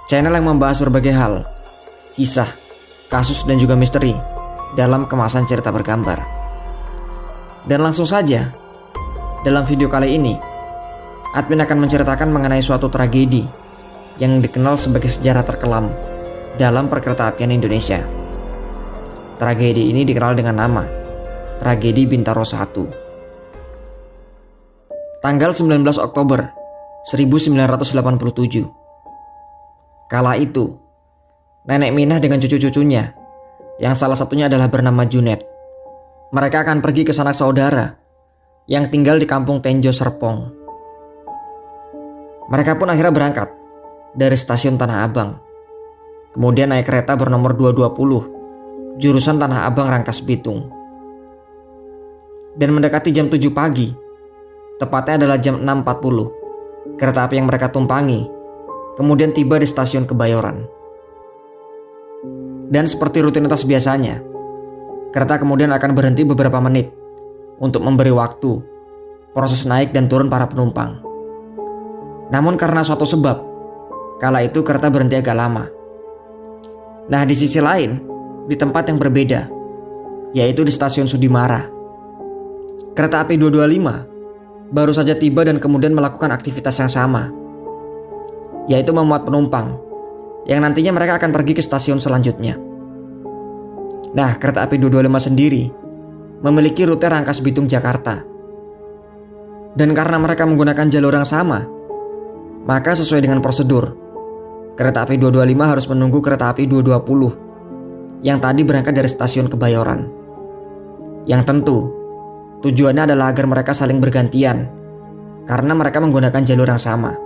channel yang membahas berbagai hal, kisah, kasus dan juga misteri dalam kemasan cerita bergambar. Dan langsung saja, dalam video kali ini, admin akan menceritakan mengenai suatu tragedi yang dikenal sebagai sejarah terkelam dalam perkeretaapian Indonesia. Tragedi ini dikenal dengan nama Tragedi Bintaro I. Tanggal 19 Oktober 1987. Kala itu, Nenek Minah dengan cucu-cucunya, yang salah satunya adalah bernama Junet, mereka akan pergi ke sanak saudara yang tinggal di kampung Tenjo Serpong. Mereka pun akhirnya berangkat dari stasiun Tanah Abang, kemudian naik kereta bernomor 220 jurusan Tanah Abang Rangkas Bitung. Dan mendekati jam 7 pagi, tepatnya adalah jam 6.40, kereta api yang mereka tumpangi kemudian tiba di stasiun Kebayoran. Dan seperti rutinitas biasanya, kereta kemudian akan berhenti beberapa menit untuk memberi waktu proses naik dan turun para penumpang. Namun karena suatu sebab, kala itu kereta berhenti agak lama. Nah, di sisi lain, di tempat yang berbeda, yaitu di stasiun Sudimara, kereta api 225 baru saja tiba dan kemudian melakukan aktivitas yang sama, yaitu memuat penumpang yang nantinya mereka akan pergi ke stasiun selanjutnya. Nah, kereta api 225 sendiri memiliki rute Rangkas Bitung Jakarta. Dan karena mereka menggunakan jalur yang sama, maka sesuai dengan prosedur, kereta api 225 harus menunggu kereta api 220 yang tadi berangkat dari stasiun Kebayoran. Yang tentu tujuannya adalah agar mereka saling bergantian karena mereka menggunakan jalur yang sama.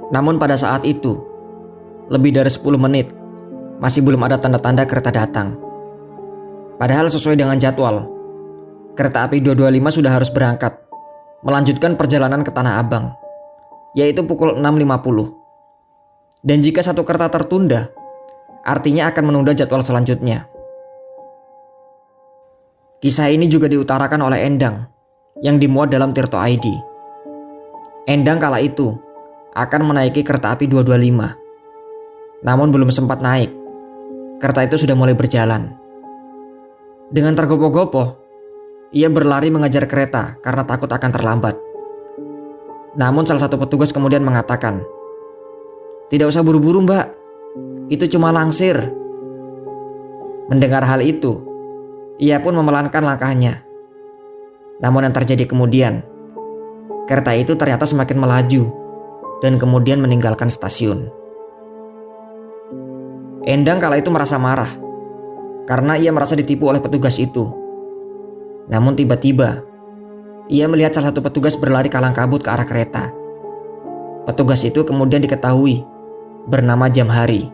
Namun pada saat itu, lebih dari 10 menit, masih belum ada tanda-tanda kereta datang. Padahal sesuai dengan jadwal, kereta api 225 sudah harus berangkat, melanjutkan perjalanan ke Tanah Abang, yaitu pukul 6.50. Dan jika satu kereta tertunda, artinya akan menunda jadwal selanjutnya. Kisah ini juga diutarakan oleh Endang yang dimuat dalam Tirto ID. Endang kala itu akan menaiki kereta api 225. Namun belum sempat naik, kereta itu sudah mulai berjalan. Dengan tergopoh-gopoh, ia berlari mengejar kereta karena takut akan terlambat. Namun salah satu petugas kemudian mengatakan, "Tidak usah buru-buru, Mbak. Itu cuma langsir." Mendengar hal itu, ia pun memelankan langkahnya. Namun yang terjadi kemudian, kereta itu ternyata semakin melaju dan kemudian meninggalkan stasiun. Endang kala itu merasa marah karena ia merasa ditipu oleh petugas itu. Namun tiba-tiba ia melihat salah satu petugas berlari kalang kabut ke arah kereta. Petugas itu kemudian diketahui bernama Jamhari.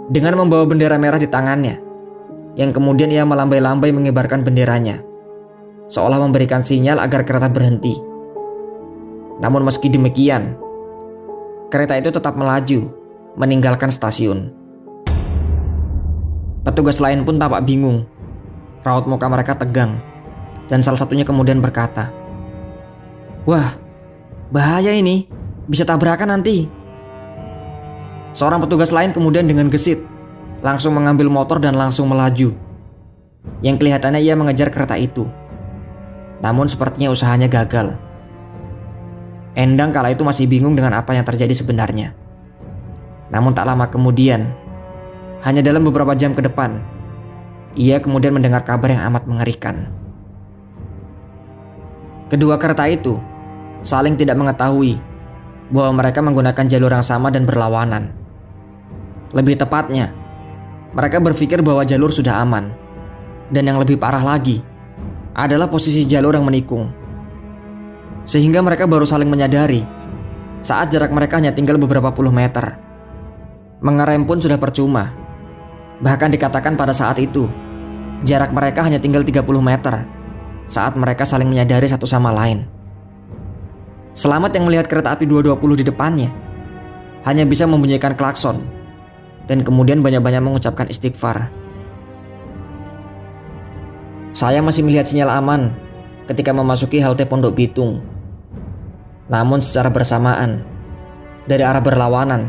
Dengan membawa bendera merah di tangannya, yang kemudian ia melambai-lambai mengibarkan benderanya, seolah memberikan sinyal agar kereta berhenti. Namun meski demikian, kereta itu tetap melaju, meninggalkan stasiun. Petugas lain pun tampak bingung. Raut muka mereka tegang, dan salah satunya kemudian berkata, "Wah, bahaya ini, bisa tabrakan nanti." Seorang petugas lain kemudian dengan gesit langsung mengambil motor dan langsung melaju. Yang kelihatannya ia mengejar kereta itu. Namun sepertinya usahanya gagal. Endang kala itu masih bingung dengan apa yang terjadi sebenarnya. Namun tak lama kemudian, hanya dalam beberapa jam ke depan, ia kemudian mendengar kabar yang amat mengerikan. Kedua kereta itu saling tidak mengetahui bahwa mereka menggunakan jalur yang sama dan berlawanan. Lebih tepatnya, mereka berpikir bahwa jalur sudah aman. Dan yang lebih parah lagi adalah posisi jalur yang menikung. Sehingga mereka baru saling menyadari saat jarak mereka hanya tinggal beberapa puluh meter. Mengerem pun sudah percuma. Bahkan dikatakan pada saat itu, jarak mereka hanya tinggal 30 meter saat mereka saling menyadari satu sama lain. Selamat yang melihat kereta api 220 di depannya hanya bisa membunyikan klakson dan kemudian banyak-banyak mengucapkan istighfar. Saya masih melihat sinyal aman ketika memasuki halte Pondok Bitung. Namun secara bersamaan, Dari arah berlawanan,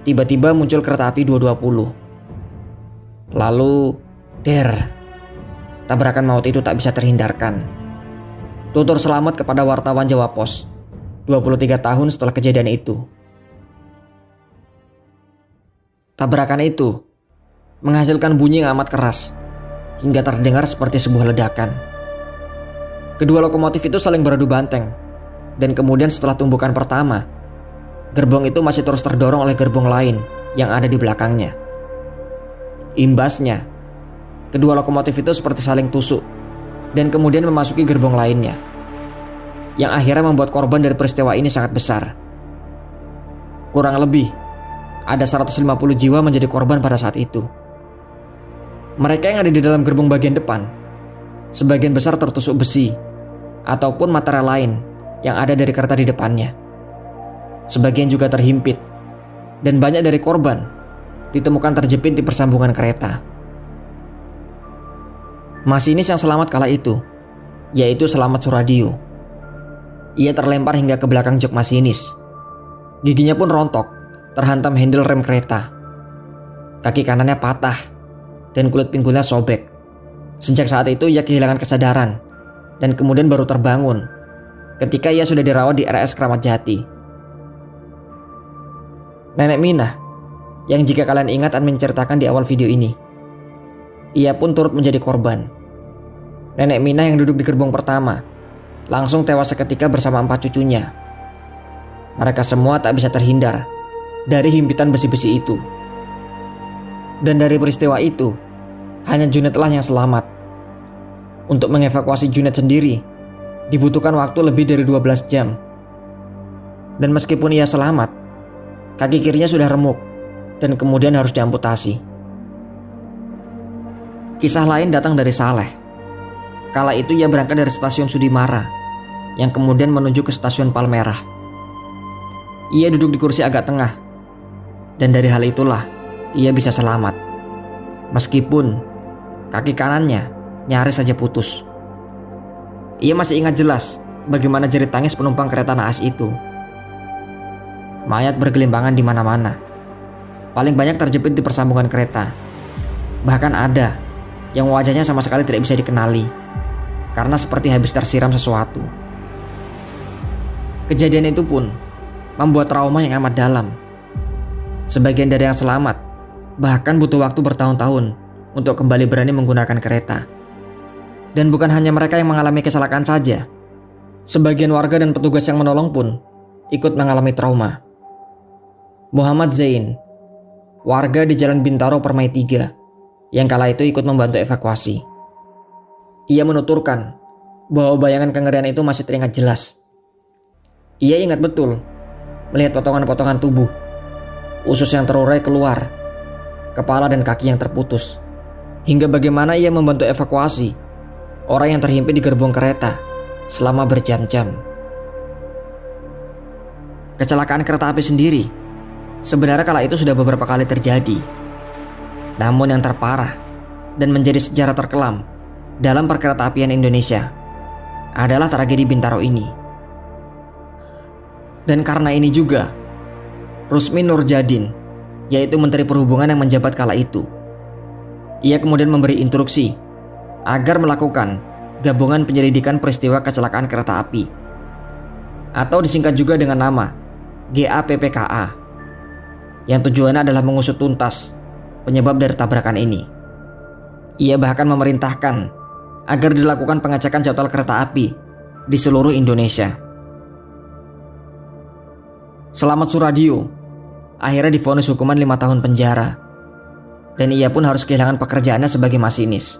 tiba-tiba muncul kereta api 220. Lalu, tabrakan maut itu tak bisa terhindarkan. Tutur selamat kepada wartawan Jawa Pos 23 tahun setelah kejadian itu. Tabrakan itu menghasilkan bunyi yang amat keras hingga terdengar seperti sebuah ledakan. Kedua lokomotif itu saling beradu banteng, dan kemudian setelah tumbukan pertama, gerbong itu masih terus terdorong oleh gerbong lain yang ada di belakangnya. Imbasnya, kedua lokomotif itu seperti saling tusuk dan kemudian memasuki gerbong lainnya, yang akhirnya membuat korban dari peristiwa ini sangat besar. Kurang lebih ada 150 jiwa menjadi korban pada saat itu. Mereka yang ada di dalam gerbong bagian depan, sebagian besar tertusuk besi ataupun material lain yang ada dari kereta di depannya. Sebagian juga terhimpit, dan banyak dari korban ditemukan terjepit di persambungan kereta. Masinis yang selamat kala itu, yaitu Slamet Soeradio. Ia terlempar hingga ke belakang jok masinis. Giginya pun rontok, terhantam handle rem kereta. Kaki kanannya patah, dan kulit pinggulnya sobek. Sejak saat itu ia kehilangan kesadaran, dan kemudian baru terbangun ketika ia sudah dirawat di RS Kramat Jati. Nenek Minah, yang jika kalian ingat akan menceritakan di awal video ini, ia pun turut menjadi korban. Nenek Minah yang duduk di gerbong pertama langsung tewas seketika bersama 4 cucunya. Mereka semua tak bisa terhindar dari himpitan besi-besi itu. Dan dari peristiwa itu, hanya Junedlah yang selamat. Untuk mengevakuasi Juned sendiri dibutuhkan waktu lebih dari 12 jam. Dan meskipun ia selamat, kaki kirinya sudah remuk dan kemudian harus diamputasi. Kisah lain datang dari Saleh. Kala itu ia berangkat dari stasiun Sudimara yang kemudian menuju ke stasiun Palmerah. Ia duduk di kursi agak tengah, dan dari hal itulah ia bisa selamat. Meskipun kaki kanannya nyaris saja putus. Ia masih ingat jelas bagaimana jerit tangis penumpang kereta naas itu. Mayat bergelimpangan di mana-mana. Paling banyak terjepit di persambungan kereta. Bahkan ada yang wajahnya sama sekali tidak bisa dikenali karena seperti habis tersiram sesuatu. Kejadian itu pun membuat trauma yang amat dalam. Sebagian dari yang selamat bahkan butuh waktu bertahun-tahun untuk kembali berani menggunakan kereta. Dan bukan hanya mereka yang mengalami kecelakaan saja. Sebagian warga dan petugas yang menolong pun ikut mengalami trauma. Muhammad Zain, warga di Jalan Bintaro Permai 3, yang kala itu ikut membantu evakuasi. Ia menuturkan bahwa bayangan kengerian itu masih teringat jelas. Ia ingat betul melihat potongan-potongan tubuh, usus yang terurai keluar, kepala dan kaki yang terputus, hingga bagaimana ia membantu evakuasi orang yang terhimpit di gerbong kereta selama berjam-jam. Kecelakaan kereta api sendiri sebenarnya kala itu sudah beberapa kali terjadi. Namun yang terparah dan menjadi sejarah terkelam dalam perkeretaapian Indonesia adalah tragedi Bintaro ini. Dan karena ini juga, Rusmin Nurjadin, yaitu Menteri Perhubungan yang menjabat kala itu, ia kemudian memberi instruksi agar melakukan gabungan penyelidikan peristiwa kecelakaan kereta api, atau disingkat juga dengan nama GAPPKA, yang tujuannya adalah mengusut tuntas penyebab dari tabrakan ini. Ia bahkan memerintahkan agar dilakukan pengecekan jadwal kereta api di seluruh Indonesia. Slamet Soeradio akhirnya divonis hukuman 5 tahun penjara, dan ia pun harus kehilangan pekerjaannya sebagai masinis.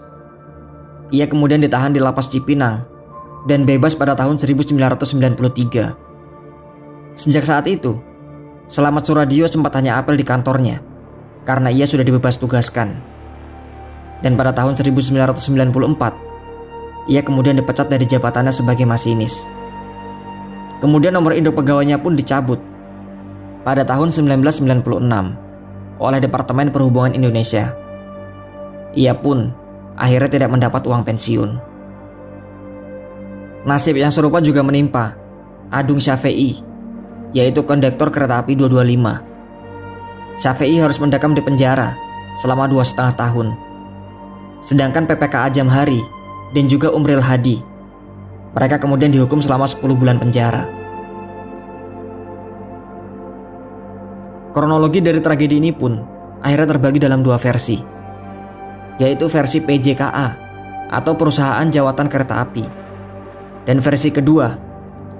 Ia kemudian ditahan di lapas Cipinang dan bebas pada tahun 1993. Sejak saat itu, Slamet Soeradio sempat hanya apel di kantornya karena ia sudah dibebas tugaskan. Dan pada tahun 1994, ia kemudian dipecat dari jabatannya sebagai masinis. Kemudian nomor induk pegawainya pun dicabut pada tahun 1996 oleh Departemen Perhubungan Indonesia. Ia pun akhirnya tidak mendapat uang pensiun. Nasib yang serupa juga menimpa Adung Syafei, yaitu kondektor kereta api 225. Syafei harus mendekam di penjara selama 2,5 tahun. Sedangkan PPKA Jamhari dan juga Umril Hadi, mereka kemudian dihukum selama 10 bulan penjara. Kronologi dari tragedi ini pun akhirnya terbagi dalam 2 versi, yaitu versi PJKA atau Perusahaan Jawatan Kereta Api, dan versi kedua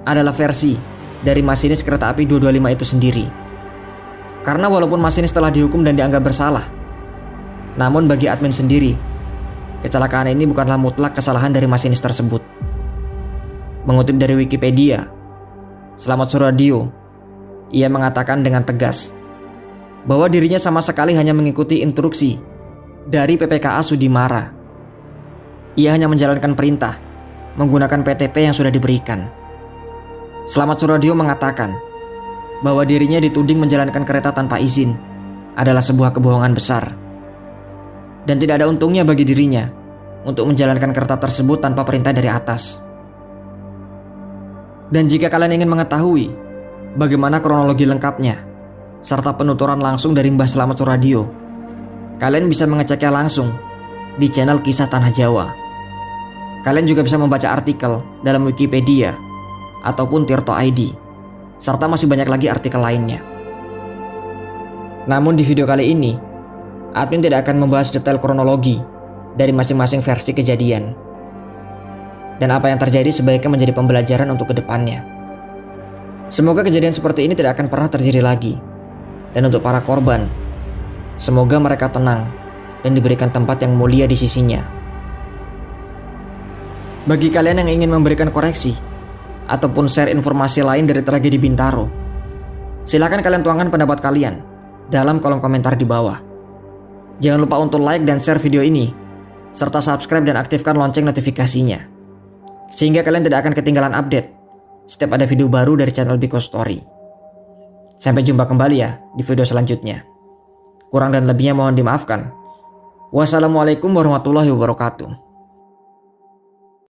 adalah versi dari masinis kereta api 225 itu sendiri. Karena walaupun masinis telah dihukum dan dianggap bersalah, namun bagi admin sendiri, kecelakaan ini bukanlah mutlak kesalahan dari masinis tersebut. Mengutip dari Wikipedia, Slamet Surodio, ia mengatakan dengan tegas bahwa dirinya sama sekali hanya mengikuti instruksi dari PPKA Sudimara. Ia hanya menjalankan perintah menggunakan PTP yang sudah diberikan. Slamet Surodio mengatakan bahwa dirinya dituding menjalankan kereta tanpa izin adalah sebuah kebohongan besar, dan tidak ada untungnya bagi dirinya untuk menjalankan kereta tersebut tanpa perintah dari atas. Dan jika kalian ingin mengetahui bagaimana kronologi lengkapnya serta penuturan langsung dari Mbah Slamet Surodio, kalian bisa mengeceknya langsung di channel Kisah Tanah Jawa. Kalian juga bisa membaca artikel dalam Wikipedia ataupun Tirto ID, serta masih banyak lagi artikel lainnya. Namun di video kali ini, admin tidak akan membahas detail kronologi dari masing-masing versi kejadian, dan apa yang terjadi sebaiknya menjadi pembelajaran untuk kedepannya. Semoga kejadian seperti ini tidak akan pernah terjadi lagi. Dan untuk para korban, semoga mereka tenang dan diberikan tempat yang mulia di sisinya. Bagi kalian yang ingin memberikan koreksi ataupun share informasi lain dari tragedi Bintaro, silakan kalian tuangkan pendapat kalian dalam kolom komentar di bawah. Jangan lupa untuk like dan share video ini, serta subscribe dan aktifkan lonceng notifikasinya, sehingga kalian tidak akan ketinggalan update setiap ada video baru dari channel Biko Story. Sampai jumpa kembali ya di video selanjutnya. Kurang dan lebihnya mohon dimaafkan. Wassalamualaikum warahmatullahi wabarakatuh.